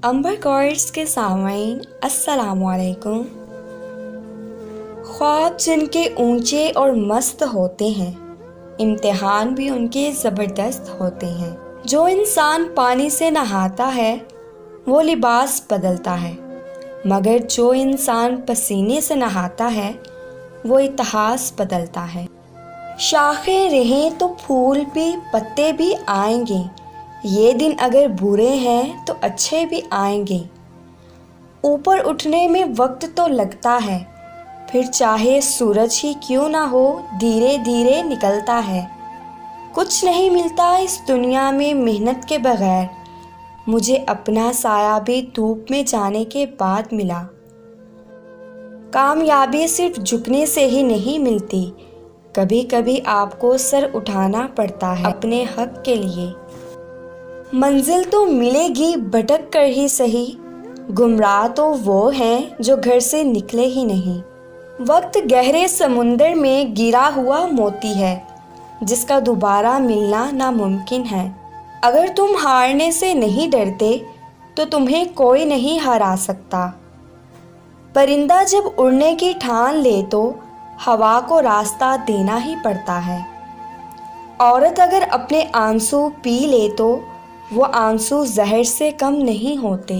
अंबर chords के सामईन अस्सलामुअलैकुम। ख्वाब जिनके ऊंचे और मस्त होते हैं, इम्तिहान भी उनके ज़बरदस्त होते हैं। जो इंसान पानी से नहाता है वो लिबास बदलता है, मगर जो इंसान पसीने से नहाता है वो इतिहास बदलता है। शाखें रहें तो फूल भी पत्ते भी आएंगे, ये दिन अगर बुरे हैं तो अच्छे भी आएंगे। ऊपर उठने में वक्त तो लगता है, फिर चाहे सूरज ही क्यों ना हो धीरे धीरे निकलता है। कुछ नहीं मिलता इस दुनिया में मेहनत के बगैर, मुझे अपना साया भी धूप में जाने के बाद मिला। कामयाबी सिर्फ झुकने से ही नहीं मिलती, कभी कभी आपको सर उठाना पड़ता है अपने हक के लिए। मंजिल तो मिलेगी भटक कर ही सही, गुमराह तो वो हैं जो घर से निकले ही नहीं। वक्त गहरे समुंदर में गिरा हुआ मोती है, जिसका दोबारा मिलना नामुमकिन है। अगर तुम हारने से नहीं डरते तो तुम्हें कोई नहीं हरा सकता। परिंदा जब उड़ने की ठान ले तो हवा को रास्ता देना ही पड़ता है। औरत अगर अपने आंसू पी ले तो वो आंसू जहर से कम नहीं होते।